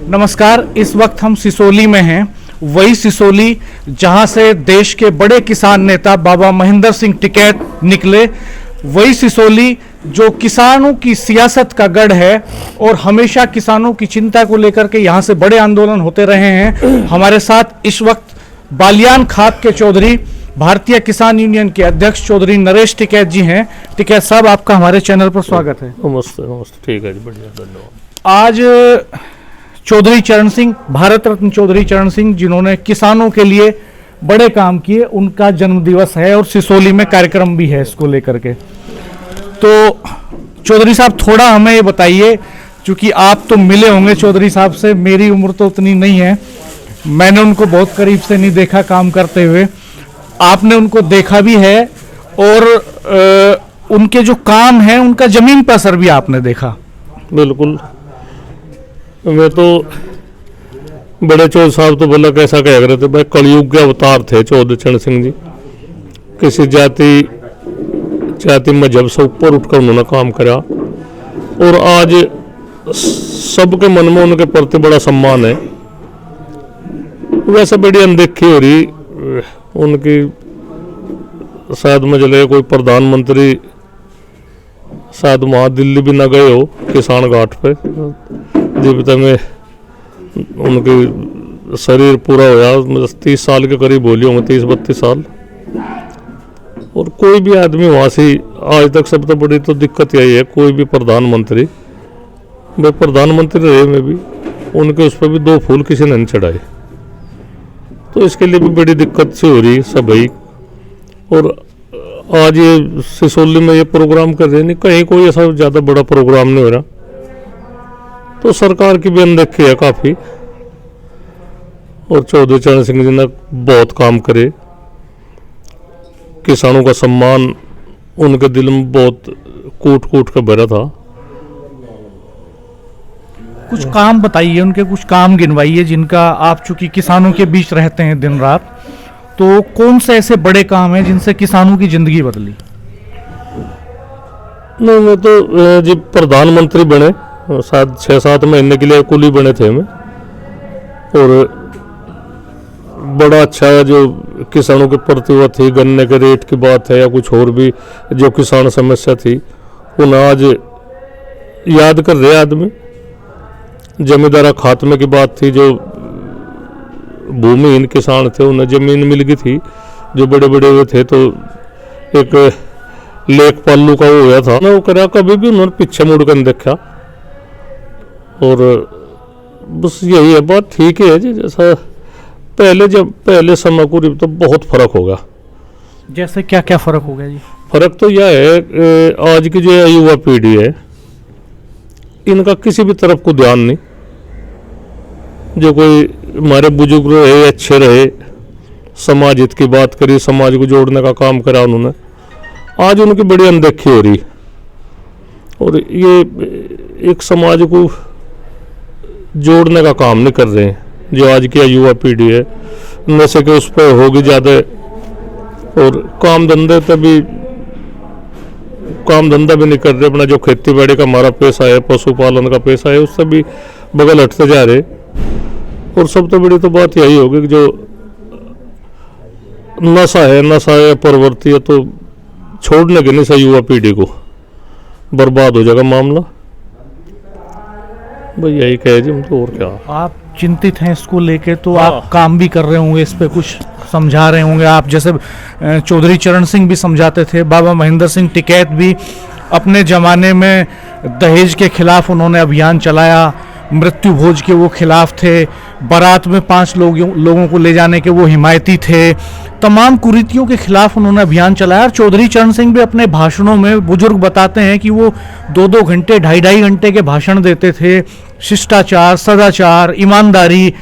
नमस्कार। इस वक्त हम सिसोली में हैं, वही सिसोली जहां से देश के बड़े किसान नेता बाबा महेंद्र सिंह टिकैत निकले, वही सिसोली जो किसानों की सियासत का गढ़ है और हमेशा किसानों की चिंता को लेकर के यहां से बड़े आंदोलन होते रहे हैं। हमारे साथ इस वक्त बालियान खाप के चौधरी, भारतीय किसान यूनियन के अध्यक्ष चौधरी नरेश टिकैत जी हैं। टिकैत साहब, आपका हमारे चैनल पर स्वागत है। नमस्ते। नमस्ते। ठीक है जी, बढ़िया, धन्यवाद। आज चौधरी चरण सिंह, भारत रत्न चौधरी चरण सिंह, जिन्होंने किसानों के लिए बड़े काम किए, उनका जन्म दिवस है और सिसोली में कार्यक्रम भी है इसको लेकर के। तो चौधरी साहब, थोड़ा हमें ये बताइए, क्योंकि आप तो मिले होंगे चौधरी साहब से, मेरी उम्र तो उतनी नहीं है, मैंने उनको बहुत करीब से नहीं देखा काम करते हुए, आपने उनको देखा भी है और उनके जो काम है उनका जमीन पर असर भी आपने देखा। बिल्कुल। मैं तो बड़े चौधरी साहब तो बोला कैसा कह रहे थे भाई, कलयुग के अवतार थे चौधरी चरण सिंह जी। किसी जाति मजहब से ऊपर उठकर उन्होंने काम करा और आज सबके मन में उनके प्रति बड़ा सम्मान है। वैसे बड़ी अनदेखी हो रही उनकी, शायद मुझे लगे कोई प्रधानमंत्री शायद वहाँ दिल्ली भी ना गए हो किसान घाट पे, जब तक उनके शरीर पूरा होया 30 साल के करीब बोली होंगे, 30-32 साल। और कोई भी आदमी वहाँ से आज तक सबसे बड़ी तो दिक्कत यही है, कोई भी प्रधानमंत्री, भाई प्रधानमंत्री रहे में भी उनके उस पर भी 2 फूल किसी ने नहीं चढ़ाए, तो इसके लिए भी बड़ी दिक्कत सी हो रही सब भाई। और आज ये सिसोली में ये प्रोग्राम कर रहे नहीं, कहीं कोई ऐसा ज़्यादा बड़ा प्रोग्राम नहीं हो रहा, तो सरकार की भी अनदेखी है काफ़ी। और चौधरी चरण सिंह जी ने बहुत काम करे, किसानों का सम्मान उनके दिल में बहुत कूट कूट कर भरा था। कुछ काम बताइए, उनके कुछ काम गिनवाइए जिनका, आप चूंकि किसानों के बीच रहते हैं दिन रात, तो कौन से ऐसे बड़े काम हैं जिनसे किसानों की जिंदगी बदली? नहीं, मैं तो जी प्रधानमंत्री बने, शायद 6-7 महीने के लिए कुल ही बने थे मैं, और बड़ा अच्छा है जो किसानों के प्रति हुआ थी, गन्ने के रेट की बात है या कुछ और भी जो किसान समस्या थी, उन्हें आज याद कर रहे आदमी। जमींदारा खात्मे की बात थी, जो भूमिहीन किसान थे उन्हें जमीन मिल गई थी, जो बड़े बड़े हुए थे, तो एक लेक पालू का वो हुआ था ना, वो करा, कभी भी उन्होंने पीछे मुड़ कर नहीं देखा। और बस यही है बात, ठीक है जी, जैसा पहले समय को तो बहुत फर्क होगा। जैसे क्या क्या फर्क हो गया जी? फर्क तो यह है, आज की जो युवा पीढ़ी है इनका किसी भी तरफ को ध्यान नहीं। जो कोई हमारे बुजुर्ग रहे, अच्छे रहे, समाज हित की बात करी, समाज को जोड़ने का काम करा उन्होंने, आज उनकी बड़ी अनदेखी हो रही। और ये एक समाज को जोड़ने का काम नहीं कर रहे हैं। जो आज की युवा पीढ़ी है नशे के उस पर होगी ज़्यादा, और काम धंधा भी नहीं कर रहे। अपना जो खेती बाड़ी का हमारा पैसा है, पशुपालन का पैसा है, उससे भी बगल हटते जा रहे। और सबसे बड़ी तो बात यही होगी कि जो नशा है प्रवृत्ति है, तो छोड़ने के नहीं सही, युवा पीढ़ी को बर्बाद हो जाएगा मामला। भाई यही कहे जी, तो और क्या। आप चिंतित हैं इसको लेके, तो आप काम भी कर रहे होंगे, इस पे कुछ समझा रहे होंगे आप, जैसे चौधरी चरण सिंह भी समझाते थे, बाबा महेंद्र सिंह टिकैत भी अपने ज़माने में दहेज के खिलाफ उन्होंने अभियान चलाया, मृत्यु भोज के वो खिलाफ थे, बारात में 5 लोगों को ले जाने के वो हिमायती थे, तमाम कुरीतियों के खिलाफ उन्होंने अभियान चलाया। और चौधरी चरण सिंह भी अपने भाषणों में, बुजुर्ग बताते हैं कि वो 2-2 घंटे, 2.5 घंटे के भाषण देते थे। शिष्टाचार, सदाचार, ईमानदारी,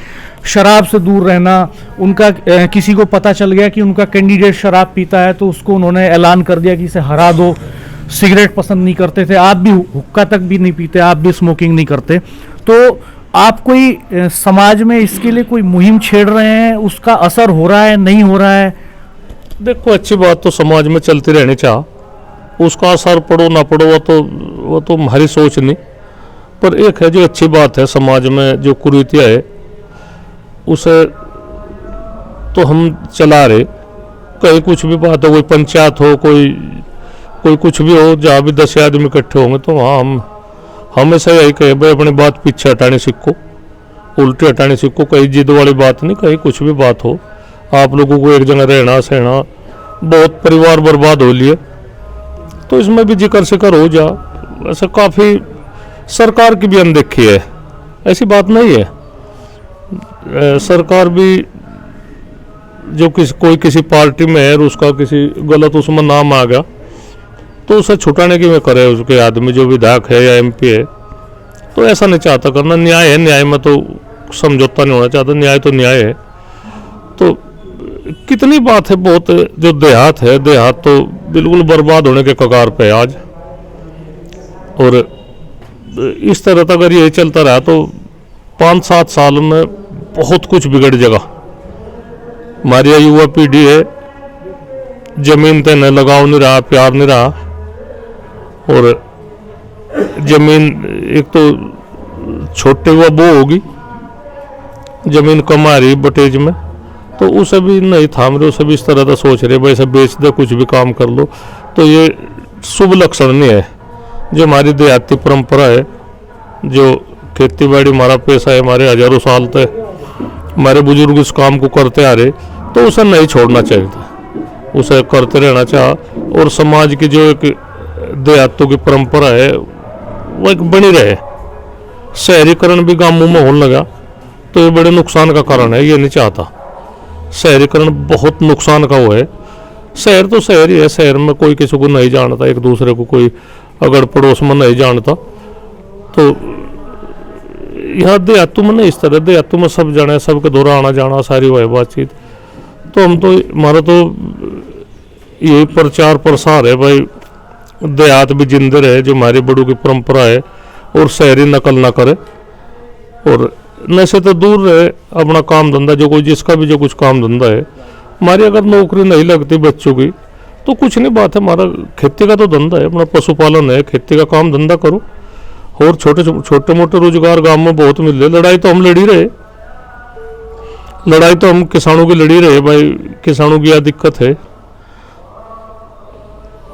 शराब से दूर रहना। उनका किसी को पता चल गया कि उनका कैंडिडेट शराब पीता है तो उसको उन्होंने ऐलान कर दिया कि इसे हरा दो। सिगरेट पसंद नहीं करते थे, आप भी हुक्का तक भी नहीं पीते, आप भी स्मोकिंग नहीं करते। तो आप कोई समाज में इसके लिए कोई मुहिम छेड़ रहे हैं, उसका असर हो रहा है, नहीं हो रहा है? देखो, अच्छी बात तो समाज में चलती रहनी चाह, उसका असर पड़ो ना पड़ो वो तो हमारी सोच नहीं। पर एक है जो अच्छी बात है, समाज में जो कुरीतियाँ है उसे तो हम चला रहे। कहीं कुछ भी बात हो, कोई पंचायत हो, कोई कुछ भी हो, जहाँ भी 10 आदमी इकट्ठे होंगे तो वहाँ हम हमेशा यही कहे भाई अपनी बात पीछे हटाने सीखो, उल्टे हटाने सीखो। कहीं जिद वाली बात नहीं, कहीं कुछ भी बात हो, आप लोगों को एक जगह रहना सहना, बहुत परिवार बर्बाद हो लिए, तो इसमें भी जिक्र शिकर हो जा। ऐसा काफ़ी सरकार की भी अनदेखी है, ऐसी बात नहीं है। सरकार भी जो कोई किसी पार्टी में है और उसका किसी गलत उसमें नाम आ गया तो उसे छुटाने की में करे उसके आदमी जो विधायक है या एमपी है, तो ऐसा नहीं चाहता करना। न्याय है, न्याय में तो समझौता नहीं होना चाहता, न्याय तो न्याय है। तो कितनी बात है, बहुत जो देहात है, देहात तो बिल्कुल बर्बाद होने के कगार पे है आज। और इस तरह अगर ये चलता रहा तो 5-7 साल में बहुत कुछ बिगड़ जाएगा। हमारी युवा पीढ़ी है, जमीन पे न लगाव नहीं रहा, प्यार नहीं रहा, और जमीन एक तो छोटे हुआ वो होगी, जमीन कमा रही बटेज में, तो उसे भी नहीं थाम रहे, उसे भी इस तरह का सोच रहे भाई सब बेच दे, कुछ भी काम कर लो। तो ये शुभ लक्षण नहीं है। जो हमारी देहाती परंपरा है, जो खेती बाड़ी हमारा पेशा है, हमारे हजारों साल तक हमारे बुजुर्ग इस काम को करते आ रहे, तो उसे नहीं छोड़ना चाहिए था, उसे करते रहना चाहिए। और समाज की जो एक देहातों की परंपरा है वो एक बनी रहे। शहरीकरण भी गांवों में होने लगा तो ये बड़े नुकसान का कारण है, ये नहीं चाहता। शहरीकरण बहुत नुकसान का वो है। शहर तो शहर ही है, शहर में कोई किसी को नहीं जानता, एक दूसरे को कोई अगर पड़ोस में नहीं जानता। तो यहाँ देहातों में नहीं इस तरह, देहातों में सब जाने, सबके दौरा आना जाना, सारी वह बातचीत। तो हम तो हमारा तो यही प्रचार प्रसार है भाई, देहात भी जिंदे रहे, जो हमारी बड़ों की परंपरा है, और शहरी नकल ना करे, और नशे तो दूर रहे, अपना काम धंधा जो कोई जिसका भी जो कुछ काम धंधा है। हमारी अगर नौकरी नहीं लगती बच्चों की तो कुछ नहीं बात है, हमारा खेती का तो धंधा है, अपना पशुपालन है, खेती का काम धंधा करो, और छोटे मोटे रोजगार गांव में बहुत मिल रहे। लड़ाई तो हम लड़ी रहे, लड़ाई तो हम किसानों की लड़ी रहे भाई, किसानों की यह दिक्कत है।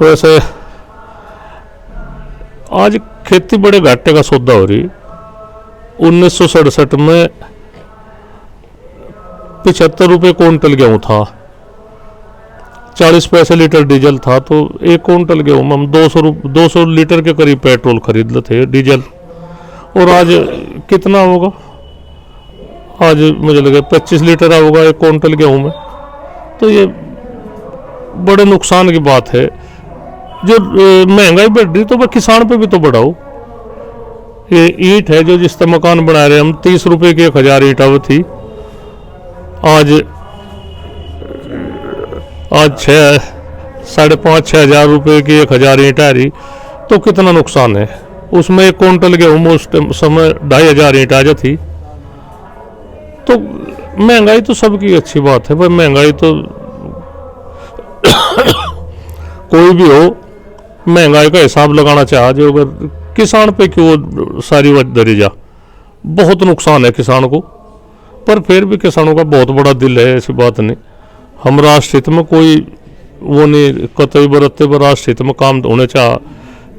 वैसे आज खेती बड़े घाटे का सौदा हो रही। 1967 में 75 रुपये क्विंटल गेहूँ था, 40 पैसे लीटर डीजल था, तो 1 क्विंटल गेहूँ में हम 200 लीटर के करीब पेट्रोल खरीद लेते डीजल। और आज कितना होगा, आज मुझे लगे 25 लीटर होगा 1 क्विंटल गेहूँ में। तो ये बड़े नुकसान की बात है। जो महंगाई बढ़ रही तो वह किसान पे भी तो बढ़ाओ। ये ईंट है जो जिस तरह मकान बना रहे हम, 30 रुपए की 1000 ईंट वो थी, आज 5,500-6 हजार रुपए की 1000 ईंट आ रही, तो कितना नुकसान है। उसमें 1 क्विंटल गेहूँ उस समय 2500 ईंट आ जाती। तो महंगाई तो सबकी अच्छी बात है भाई, महंगाई तो कोई भी हो महंगाई का हिसाब लगाना चाहे, जो अगर किसान पे क्यों सारी वजह धरी जा, बहुत नुकसान है किसान को। पर फिर भी किसानों का बहुत बड़ा दिल है, ऐसी बात नहीं। हम राष्ट्र हित में कोई वो नहीं कतई बरतते, पर राष्ट्र हित में काम होने चाह।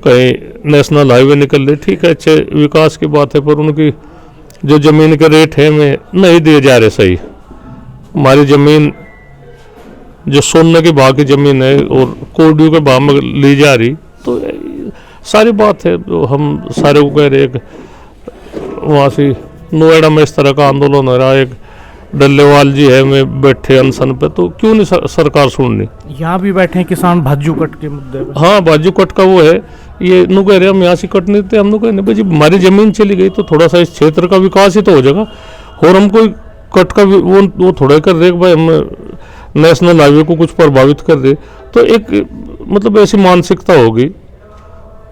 कहीं नेशनल हाईवे निकल रहे, ठीक है, अच्छे विकास की बात है, पर उनकी जो ज़मीन के रेट है में नहीं दिए जा रहे सही। हमारी ज़मीन जो सोने के भाव की ज़मीन है और कोडियों के भाव में ली जा रही, तो सारी बात है। तो हम सारे को कह रहे, एक वहाँ से नोएडा में इस तरह का आंदोलन हो रहा है, एक डल्लेवाल जी है में बैठे अनशन पे, तो क्यों नहीं सरकार सुननी। यहाँ भी बैठे हैं किसान भाजू कट के मुद्दे पे। हाँ, भाजू कट का वो है, ये नु कह रहे हम यहाँ से कट नहीं थे, हम कह नहीं भाई हमारी ज़मीन चली गई तो थोड़ा सा इस क्षेत्र का विकास ही तो हो जाएगा। और हम कोई कट का वो थोड़ा कर रहे भाई, हम नेशनल हाईवे को कुछ प्रभावित कर रहे, तो एक मतलब ऐसी मानसिकता होगी।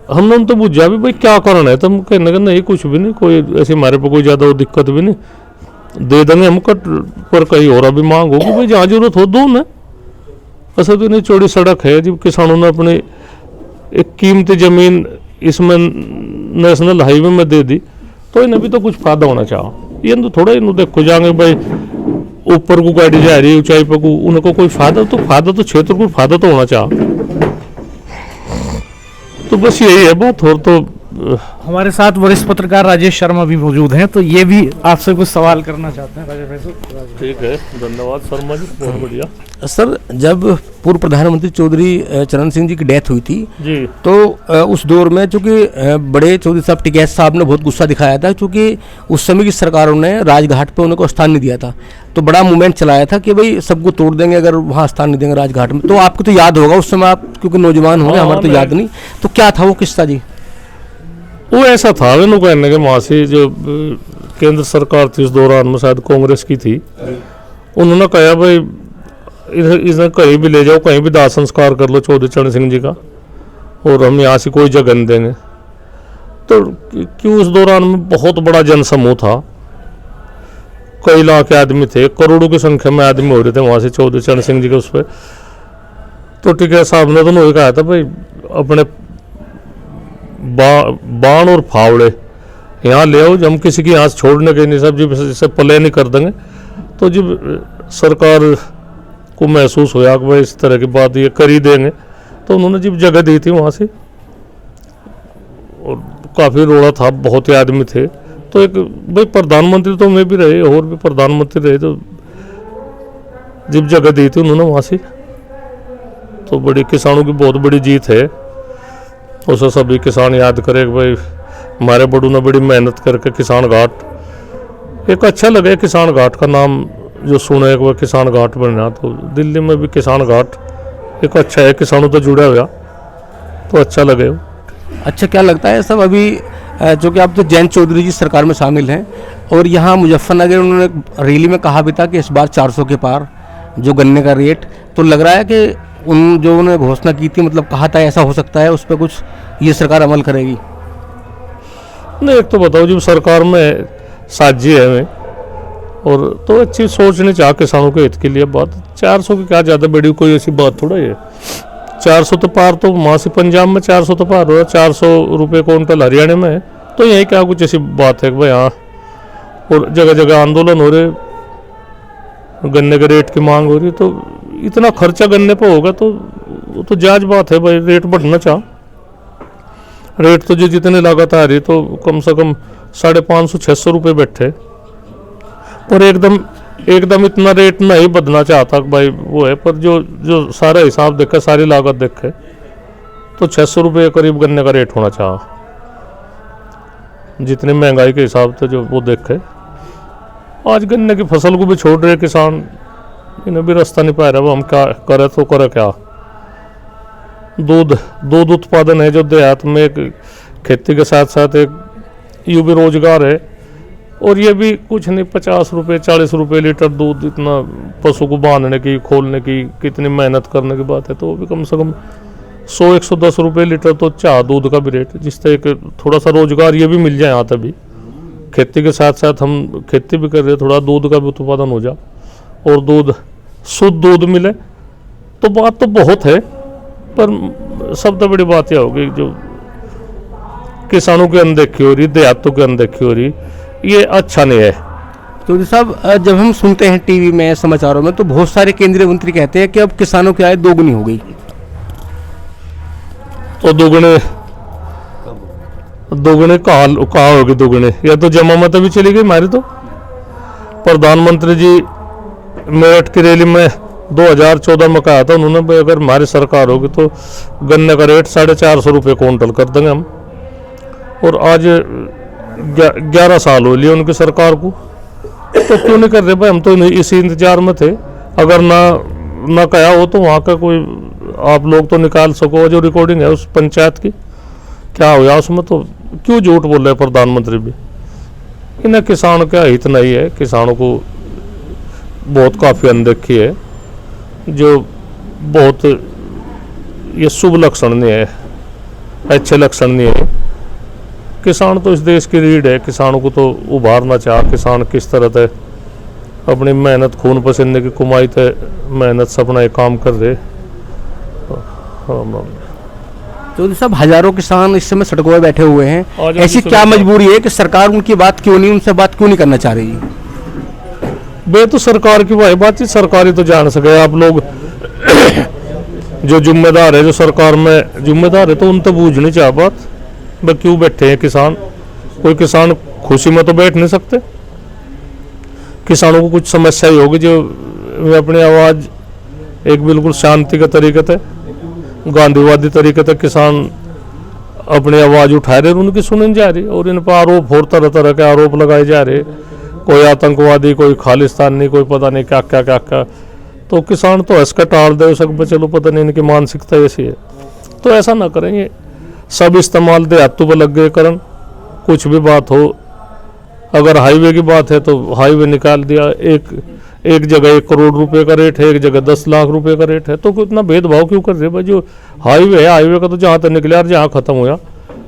हमने तो बुझा भी भाई क्या कारण है, तो हम कहने का नहीं कुछ भी नहीं, कोई ऐसी हमारे पे कोई ज़्यादा दिक्कत भी नहीं, दे देंगे हम कट। पर कहीं और अभी मांग होगी भाई, जहाँ जरूरत हो दो ना। ऐसा तो नहीं, चौड़ी सड़क है जब किसानों ने अपनी एक कीमती ज़मीन इसमें नेशनल हाईवे में दे दी, तो इन्हें भी तो कुछ फायदा होना चाहिए। ये तो थोड़ा इन देखो जाएंगे भाई ऊपर को गाड़ी जा रही है ऊंचाई पर को, उनको कोई फायदा तो क्षेत्र को फायदा तो होना चाहिए। तो बस यही है बात। और तो हमारे साथ वरिष्ठ पत्रकार राजेश शर्मा भी मौजूद हैं, तो ये भी आपसे कुछ सवाल करना चाहते हैं। राजेश भाई ठीक है, धन्यवाद शर्मा जी, बहुत बढ़िया। सर, जब पूर्व प्रधानमंत्री चौधरी चरण सिंह जी की डेथ हुई थी जी, तो उस दौर में चूंकि बड़े चौधरी साहब टिकैत साहब ने बहुत गुस्सा दिखाया था, क्योंकि उस समय की सरकारों ने राजघाट पे उनको स्थान नहीं दिया था। तो बड़ा मूवमेंट चलाया था कि भाई सबको तोड़ देंगे अगर वहाँ स्थान नहीं देंगे राजघाट में। तो आपको तो याद होगा उस समय, आप क्योंकि नौजवान होंगे, हमारे तो याद नहीं। तो क्या था वो किस्सा जी? वो ऐसा था वे कहने के वहाँ से जो केंद्र सरकार थी उस दौरान में, शायद कांग्रेस की थी, उन्होंने कहा भाई इधर कहीं भी ले जाओ, कहीं भी दाह संस्कार कर लो चौधरी चरण सिंह जी का, और हम यहाँ से कोई जगह नहीं देंगे। तो क्यों उस दौरान में बहुत बड़ा जनसमूह था, कई लाख आदमी थे, करोड़ों की संख्या में आदमी हो रहे थे वहाँ से चौधरी चरण सिंह जी के उस पर। तो टिकैत साहब ने तो उन्होंने कहा था भाई अपने बाण और फावड़े यहाँ ले आओ, हम किसी की यहाँ से छोड़ने के नहीं, सब जब इसे प्ले नहीं कर देंगे। तो जब सरकार को महसूस होया कि भाई इस तरह की बात ये कर ही देंगे, तो उन्होंने जब जगह दी थी वहाँ से, और काफ़ी रोड़ा था, बहुत ही आदमी थे। तो एक भाई प्रधानमंत्री तो मैं भी रहे और भी प्रधानमंत्री रहे, तो जब जगह दी थी उन्होंने वहाँ से, तो बड़ी किसानों की बहुत बड़ी जीत है। उसे सभी किसान याद करें कि भाई हमारे बड़ों ने बड़ी मेहनत करके किसान घाट एक अच्छा लगे। किसान घाट का नाम जो सुने एक बार किसान घाट बना, तो दिल्ली में भी किसान घाट एक अच्छा है, किसानों तो जुड़ा हुआ, तो अच्छा लगे। अच्छा, क्या लगता है सब अभी जो कि आप तो जयंत चौधरी जी सरकार में शामिल हैं, और यहाँ मुजफ्फरनगर उन्होंने रैली में कहा भी था कि इस बार 400 के पार जो गन्ने का रेट, तो लग रहा है कि उन जो उन्होंने घोषणा की थी, मतलब कहा था ऐसा हो सकता है, उस पर कुछ ये सरकार अमल करेगी? नहीं, एक तो बताओ जब सरकार में साझी है मैं, और तो अच्छी सोचनी चाह किसानों के हित के लिए बात। 400 की क्या ज़्यादा बड़ी कोई ऐसी बात थोड़ा है। 400 तो पार, तो वहाँ से पंजाब में 400 तो पार हो रहा, 400 रुपये क्विंटल हरियाणा में है, तो यही क्या कुछ ऐसी बात है कि भाई हाँ। और जगह जगह आंदोलन हो रहे, गन्ने के रेट की मांग हो रही, तो इतना खर्चा गन्ने पर होगा तो जायज बात है भाई, रेट बढ़ना चाह। रेट तो जो जितने लागत आ रही, तो कम से कम 550-600 रुपये बैठे, पर एकदम इतना रेट नहीं बदलना चाहता भाई वो है। पर जो सारा हिसाब देखे, सारी लागत देखे, तो 600 रुपये करीब गन्ने का रेट होना चाह, जितनी महंगाई के हिसाब से जो वो देखे। आज गन्ने की फसल को भी छोड़ रहे किसान, इन्हें भी रास्ता नहीं पा रहा, हम क्या करे तो करे क्या। दूध उत्पादन है जो देहात में, एक खेती के साथ साथ एक यूं भी रोजगार है, और ये भी कुछ नहीं 50 रुपये 40 रुपये लीटर दूध, इतना पशु को बांधने की, खोलने की कितनी मेहनत करने की बात है। तो वो भी कम से कम 100-110 रुपये लीटर तो चाह दूध का भी रेट, जिससे एक थोड़ा सा रोजगार ये भी मिल जाए। यहाँ तभी खेती के साथ साथ हम खेती भी कर रहे हैं, थोड़ा दूध का भी उत्पादन हो जाए और दूध शुद्ध दूध मिले, तो बात तो बहुत है। पर सबसे बड़ी बात यह होगी जो किसानों की अनदेखी हो रही, देहातों की अनदेखी हो रही, ये अच्छा नहीं है। चौधरी साहब, जब हम सुनते हैं टीवी में, समाचारों में, तो बहुत सारे केंद्रीय मंत्री कहते हैं कि अब किसानों की आय दोगुनी हो गई। तो दोगुने कहाँ होगी दोगुने? या तो जमा मत भी चली गई हमारी। तो प्रधानमंत्री जी मेरठ की रैली में 2014 में कहा था उन्होंने, अगर हमारी सरकार होगी तो गन्ने का रेट 450 रुपये क्विंटल कर देंगे हम। और आज 11 साल हो लिए उनकी सरकार को, तो क्यों नहीं कर रहे भाई? हम तो इसी इंतजार में थे। अगर ना कहा हो तो वहाँ का कोई आप लोग तो निकाल सको, जो रिकॉर्डिंग है उस पंचायत की क्या हुआ उसमें, तो क्यों झूठ बोल रहे प्रधानमंत्री भी? इन्हें किसान का हित नहीं है, किसानों को बहुत काफ़ी अनदेखी है, जो बहुत ये शुभ लक्षण नहीं है, अच्छे लक्षण नहीं है। किसान तो इस देश की रीढ़ है, किसानों को तो उभारना चाह। किसान किस तरह से अपनी मेहनत, खून पसीने की कमाई थे, मेहनत से अपना ये काम कर रहे। चौधरी साहब, हजारों किसान इस समय सड़कों पर बैठे हुए हैं, आज ऐसी भी क्या सुना- मजबूरी है कि सरकार उनकी बात क्यों नहीं, उनसे बात क्यों नहीं करना चाह रही? बे तो सरकार की भाई बात ही सरकारी तो जान सके आप लोग। जो जिम्मेदार है, जो सरकार में जिम्मेदार है, तो उन तो बूझ नहीं चाह बात। भाई क्यों बैठे हैं किसान? कोई किसान खुशी में तो बैठ नहीं सकते। किसानों को कुछ समस्या ही होगी जो वे अपनी आवाज़ एक बिल्कुल शांति के तरीके से, गांधीवादी तरीके से किसान अपनी आवाज़ उठा रहे, उनकी सुनी जा रही, और इन पर आरोप और तरह तरह के आरोप लगाए जा रहे, कोई आतंकवादी, कोई खालिस्तानी, कोई पता नहीं क्या क्या क्या क्या। तो किसान तो हंस कर टाल दे सकते, चलो पता नहीं इनकी मानसिकता ऐसी है। तो ऐसा ना करें, ये सब इस्तेमाल देहातों पर लग गए करन। कुछ भी बात हो, अगर हाईवे की बात है तो हाईवे निकाल दिया, एक जगह 1 करोड़ रुपए का रेट है, एक जगह 10 लाख रुपए का रेट है। तो इतना भेदभाव क्यों कर रहे भाई? जो हाईवे है, हाईवे का तो जहाँ तक निकला और जहाँ खत्म हुआ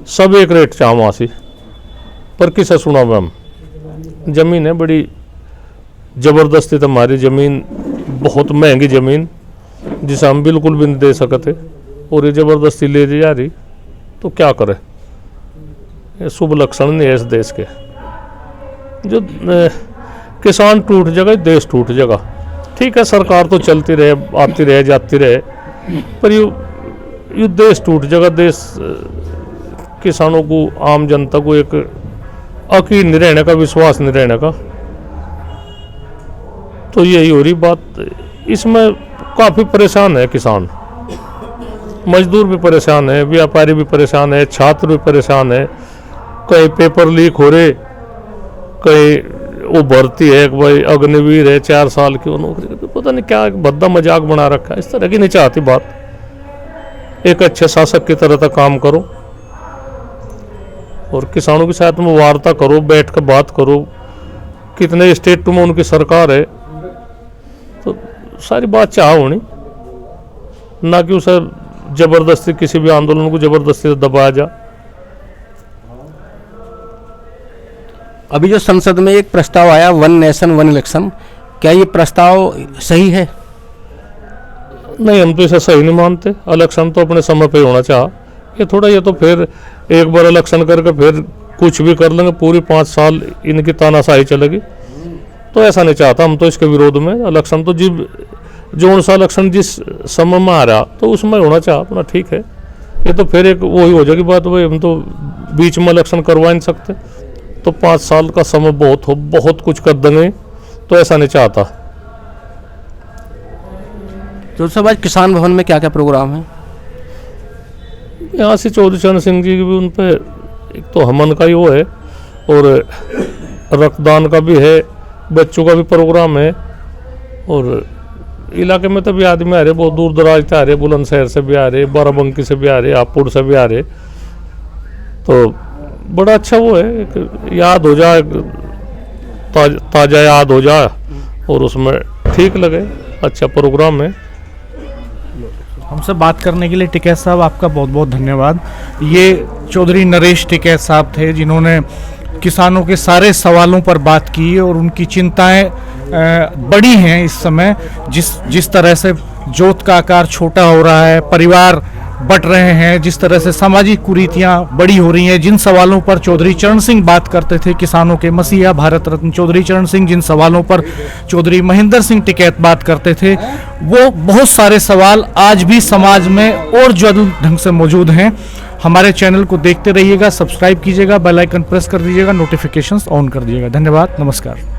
सब एक रेट चाह वहाँ से। पर किसे सुना हम? जमीन है बड़ी ज़बरदस्ती, तो हमारी ज़मीन बहुत महंगी ज़मीन जिसे हम बिल्कुल भी नहीं दे सकते, और ये ज़बरदस्ती ले जा रही, तो क्या करे? ये शुभ लक्षण नहीं है इस देश के। जो किसान टूट जाएगा, देश टूट जाएगा। ठीक है, सरकार तो चलती रहे, आती रहे, जाती रहे, पर ये देश टूट जाएगा। देश किसानों को, आम जनता को एक यकीन नहीं रहने का, विश्वास नहीं रहने का। तो यही हो रही बात। इसमें काफ़ी परेशान है किसान, मजदूर भी परेशान है, व्यापारी भी परेशान है, छात्र भी परेशान है। कहीं पेपर लीक हो रहे, कहीं वो भर्ती है कि भाई अग्निवीर है 4 साल की नौकरी, तो पता नहीं क्या भद्दा मजाक बना रखा है। इस तरह की नहीं चाहती बात। एक अच्छे शासक की तरह तक काम करो और किसानों के साथ में वार्ता करो, बैठ कर बात करो। कितने स्टेट में उनकी सरकार है, तो सारी बात चाह होनी, ना कि उसे जबरदस्ती किसी भी आंदोलन को जबरदस्ती से दबाया जा। अभी जो संसद में एक प्रस्ताव आया, 1 नेशन 1 इलेक्शन, क्या ये प्रस्ताव सही है? नहीं, हम तो इसे सही नहीं मानते। इलेक्शन तो अपने समय पे होना चाह। ये थोड़ा, ये तो फिर एक बार इलेक्शन करके फिर कुछ भी कर लेंगे, पूरी 5 साल इनकी तानाशाही चलेगी। तो ऐसा नहीं चाहता, हम तो इसके विरोध में। इलेक्शन तो जो सा इलेक्शन जिस समय में आ रहा तो उसमें होना चाह अपना, ठीक है। ये तो फिर एक वही हो जाएगी बात, भाई हम तो बीच में इलेक्शन करवा नहीं सकते। तो 5 साल का समय बहुत कुछ कर देंगे, तो ऐसा नहीं चाहता। तो सब आज किसान भवन में क्या क्या प्रोग्राम है? यहाँ से चौधरी चरण सिंह जी की भी उन पर एक तो हमन का ही वो है, और रक्तदान का भी है, बच्चों का भी प्रोग्राम है। और इलाके में तो भी आदमी आ रहे, बहुत दूर दराज से आ रहे, बुलंदशहर से भी आ रहे, बाराबंकी से भी आ रहे, हापुड़ से भी आ रहे। तो बड़ा अच्छा वो है, एक याद हो जाए, ताज़ा याद हो जाए, और उसमें ठीक लगे। अच्छा प्रोग्राम है। हमसे बात करने के लिए टिकैत साहब आपका बहुत बहुत धन्यवाद। ये चौधरी नरेश टिकैत साहब थे, जिन्होंने किसानों के सारे सवालों पर बात की, और उनकी चिंताएं बड़ी हैं इस समय। जिस तरह से जोत का आकार छोटा हो रहा है, परिवार बट रहे हैं, जिस तरह से सामाजिक कुरीतियां बड़ी हो रही हैं, जिन सवालों पर चौधरी चरण सिंह बात करते थे, किसानों के मसीहा भारत रत्न चौधरी चरण सिंह, जिन सवालों पर चौधरी महेंद्र सिंह टिकैत बात करते थे, वो बहुत सारे सवाल आज भी समाज में और ज्वलंत ढंग से मौजूद हैं। हमारे चैनल को देखते रहिएगा, सब्सक्राइब कीजिएगा, बेल आइकन प्रेस कर दीजिएगा, नोटिफिकेशंस ऑन कर दीजिएगा। धन्यवाद, नमस्कार।